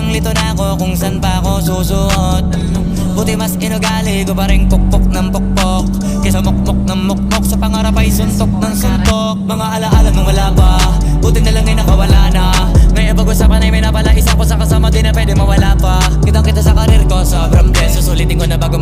Litong lito na ako kung saan pa ako susuot. Buti mas inugali ko pa rin pukpok ng pukpok kaysa mukmok ng mukmok, sa pangarap ay suntok ng suntok. Mga alaala nung wala pa, buti na lang ay nakawala na. May pag-usapan ay may napala, isa ko sa kasama di na pwede mawala pa. Kitang kita sa karir ko, sobrang bless. Susulitin ko na bago